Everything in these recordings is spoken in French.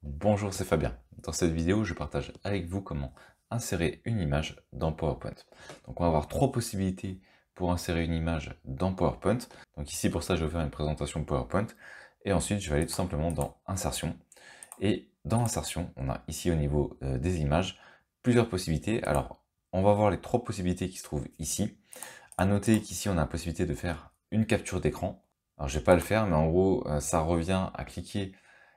Bonjour, c'est Fabien. Dans cette vidéo, je partage avec vous comment insérer une image dans PowerPoint. Donc on va avoir trois possibilités pour insérer une image dans PowerPoint. Donc ici pour ça, je vais faire une présentation PowerPoint et ensuite je vais aller tout simplement dans Insertion. Et dans Insertion, on a ici au niveau des images plusieurs possibilités. Alors on va voir les trois possibilités qui se trouvent ici. À noter qu'ici on a la possibilité de faire une capture d'écran. Alors je vais pas le faire, mais en gros ça revient à cliquer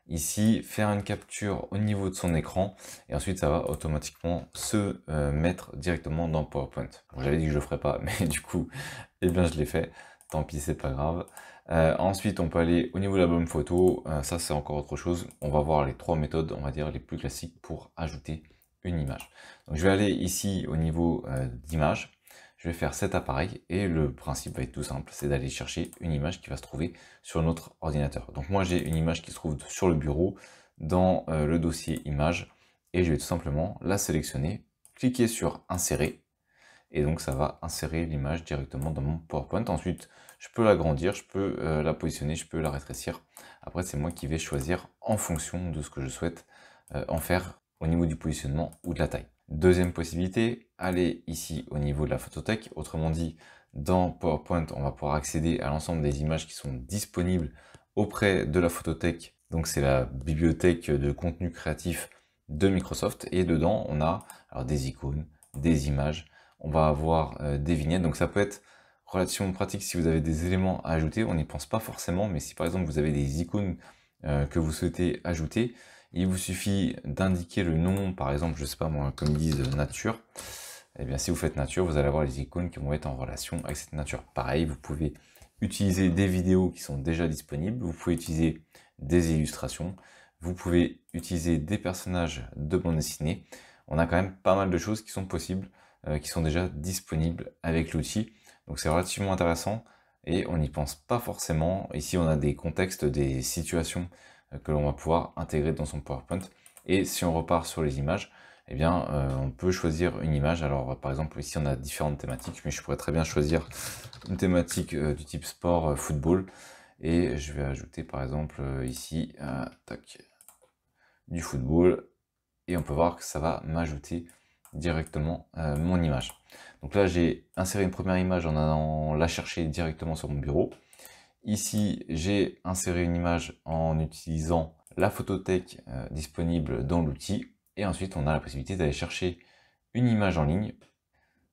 ici, faire une capture au niveau de son écran, et ensuite ça va automatiquement se mettre directement dans PowerPoint. Bon, j'avais dit que je le ferais pas, mais du coup, eh bien je l'ai fait. Tant pis, c'est pas grave. Ensuite, on peut aller au niveau de l'album photo. Ça, c'est encore autre chose. On va voir les trois méthodes, on va dire les plus classiques pour ajouter une image. Donc, je vais aller ici au niveau d'image. Je vais faire cet appareil et le principe va être tout simple, c'est d'aller chercher une image qui va se trouver sur notre ordinateur. Donc moi j'ai une image qui se trouve sur le bureau dans le dossier image et je vais tout simplement la sélectionner, cliquer sur insérer et donc ça va insérer l'image directement dans mon PowerPoint. Ensuite je peux l'agrandir, je peux la positionner, je peux la rétrécir. Après c'est moi qui vais choisir en fonction de ce que je souhaite en faire au niveau du positionnement ou de la taille. Deuxième possibilité, aller ici au niveau de la photothèque. Autrement dit, dans PowerPoint, on va pouvoir accéder à l'ensemble des images qui sont disponibles auprès de la photothèque. Donc c'est la bibliothèque de contenu créatif de Microsoft. Et dedans, on a alors, des icônes, des images. On va avoir des vignettes. Donc ça peut être relativement pratique si vous avez des éléments à ajouter. On n'y pense pas forcément, mais si par exemple vous avez des icônes que vous souhaitez ajouter, il vous suffit d'indiquer le nom, par exemple, je sais pas moi, comme ils disent nature. Et bien si vous faites nature, vous allez avoir les icônes qui vont être en relation avec cette nature. Pareil, vous pouvez utiliser des vidéos qui sont déjà disponibles, vous pouvez utiliser des illustrations, vous pouvez utiliser des personnages de bande dessinée. On a quand même pas mal de choses qui sont possibles, qui sont déjà disponibles avec l'outil. Donc c'est relativement intéressant et on n'y pense pas forcément. Ici on a des contextes, des situations que l'on va pouvoir intégrer dans son PowerPoint. Et si on repart sur les images, eh bien, on peut choisir une image. Alors, par exemple, ici, on a différentes thématiques, mais je pourrais très bien choisir une thématique du type sport, football. Et je vais ajouter, par exemple, ici, tac, du football. Et on peut voir que ça va m'ajouter directement mon image. Donc là, j'ai inséré une première image en allant la chercher directement sur mon bureau. Ici, j'ai inséré une image en utilisant la photothèque disponible dans l'outil. Et ensuite, on a la possibilité d'aller chercher une image en ligne.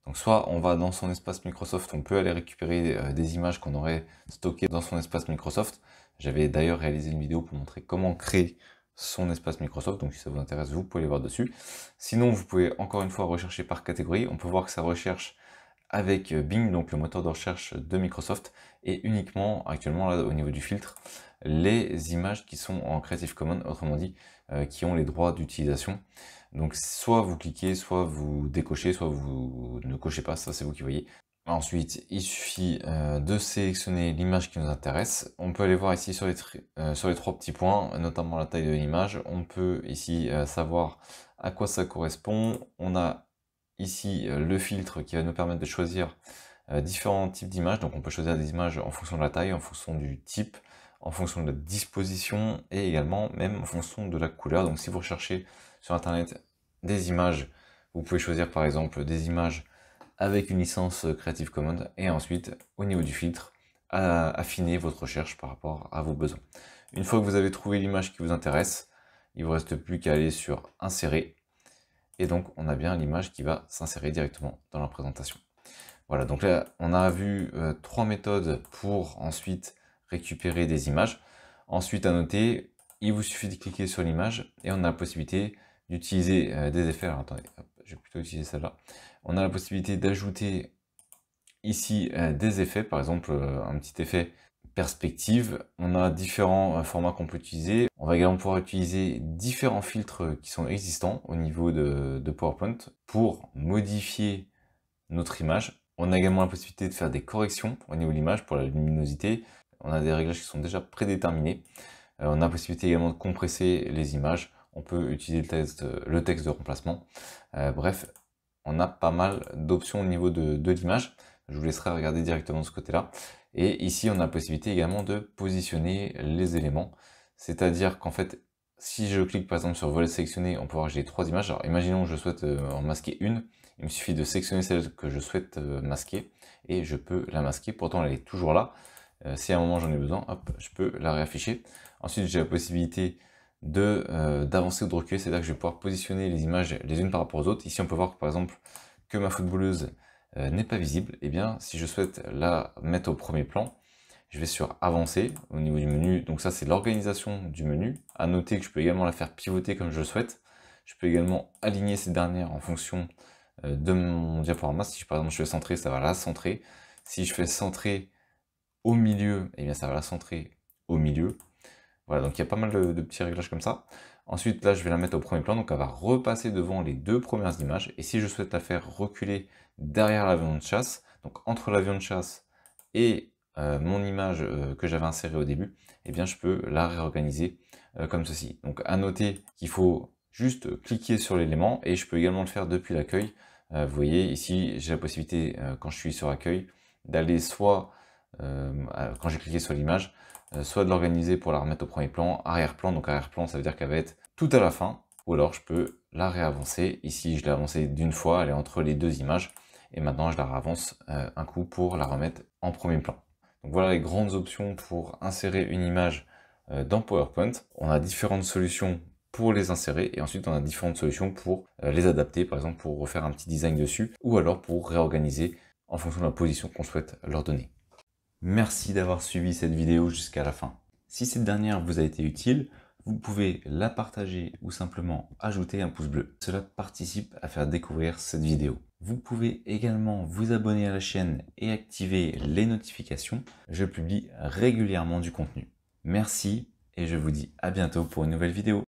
Donc soit on va dans son espace Microsoft, on peut aller récupérer des images qu'on aurait stockées dans son espace Microsoft. J'avais d'ailleurs réalisé une vidéo pour montrer comment créer son espace Microsoft, donc si ça vous intéresse, vous pouvez aller voir dessus. Sinon, vous pouvez encore une fois rechercher par catégorie. On peut voir que ça recherche avec Bing, donc le moteur de recherche de Microsoft, et uniquement actuellement là au niveau du filtre, les images qui sont en Creative Commons, autrement dit, qui ont les droits d'utilisation. Donc soit vous cliquez, soit vous décochez, soit vous ne cochez pas, ça c'est vous qui voyez. Ensuite, il suffit de sélectionner l'image qui nous intéresse. On peut aller voir ici sur les trois petits points, notamment la taille de l'image. On peut ici savoir à quoi ça correspond. On a ici le filtre qui va nous permettre de choisir différents types d'images. Donc on peut choisir des images en fonction de la taille, en fonction du type, en fonction de la disposition et également même en fonction de la couleur. Donc si vous recherchez sur internet des images, vous pouvez choisir par exemple des images avec une licence Creative Commons et ensuite au niveau du filtre affiner votre recherche par rapport à vos besoins. Une fois que vous avez trouvé l'image qui vous intéresse, il ne vous reste plus qu'à aller sur insérer et donc on a bien l'image qui va s'insérer directement dans la présentation. Voilà, donc là on a vu trois méthodes pour ensuite récupérer des images. Ensuite à noter, il vous suffit de cliquer sur l'image et on a la possibilité d'utiliser des effets. Alors attendez, hop, je vais plutôt utiliser celle-là. On a la possibilité d'ajouter ici des effets, par exemple un petit effet perspective. On a différents formats qu'on peut utiliser. On va également pouvoir utiliser différents filtres qui sont existants au niveau de PowerPoint pour modifier notre image. On a également la possibilité de faire des corrections au niveau de l'image pour la luminosité. On a des réglages qui sont déjà prédéterminés. On a la possibilité également de compresser les images. On peut utiliser le texte de remplacement. Bref, on a pas mal d'options au niveau de l'image. Je vous laisserai regarder directement de ce côté-là. Et ici, on a la possibilité également de positionner les éléments. C'est-à-dire qu'en fait, si je clique par exemple sur volet sélectionné, on peut voir que j'ai 3 images. Alors imaginons que je souhaite en masquer une, il me suffit de sélectionner celle que je souhaite masquer et je peux la masquer. Pourtant elle est toujours là. Si à un moment j'en ai besoin, hop, je peux la réafficher. Ensuite j'ai la possibilité d'avancer ou de reculer, c'est-à-dire que je vais pouvoir positionner les images les unes par rapport aux autres. Ici on peut voir par exemple que ma footballeuse n'est pas visible. Et bien si je souhaite la mettre au premier plan, je vais sur avancer au niveau du menu. Donc ça c'est l'organisation du menu. À noter que je peux également la faire pivoter comme je le souhaite. Je peux également aligner ces dernières en fonction de mon diaporama. Si par exemple je fais centrer, ça va la centrer. Si je fais centrer au milieu, et bien ça va la centrer au milieu. Voilà, donc il y a pas mal de petits réglages comme ça. Ensuite, là, je vais la mettre au premier plan, donc elle va repasser devant les 2 premières images. Et si je souhaite la faire reculer derrière l'avion de chasse, donc entre l'avion de chasse et mon image que j'avais insérée au début, eh bien je peux la réorganiser comme ceci. Donc à noter qu'il faut juste cliquer sur l'élément et je peux également le faire depuis l'accueil. Vous voyez ici, j'ai la possibilité, quand je suis sur accueil, d'aller soit, quand j'ai cliqué sur l'image, soit de l'organiser pour la remettre au premier plan, arrière-plan. Donc arrière-plan, ça veut dire qu'elle va être tout à la fin, ou alors je peux la réavancer. Ici, je l'ai avancée d'une fois, elle est entre les 2 images, et maintenant je la réavance un coup pour la remettre en premier plan. Donc voilà les grandes options pour insérer une image dans PowerPoint. On a différentes solutions pour les insérer, et ensuite on a différentes solutions pour les adapter, par exemple pour refaire un petit design dessus, ou alors pour réorganiser en fonction de la position qu'on souhaite leur donner. Merci d'avoir suivi cette vidéo jusqu'à la fin. Si cette dernière vous a été utile, vous pouvez la partager ou simplement ajouter un pouce bleu. Cela participe à faire découvrir cette vidéo. Vous pouvez également vous abonner à la chaîne et activer les notifications. Je publie régulièrement du contenu. Merci et je vous dis à bientôt pour une nouvelle vidéo.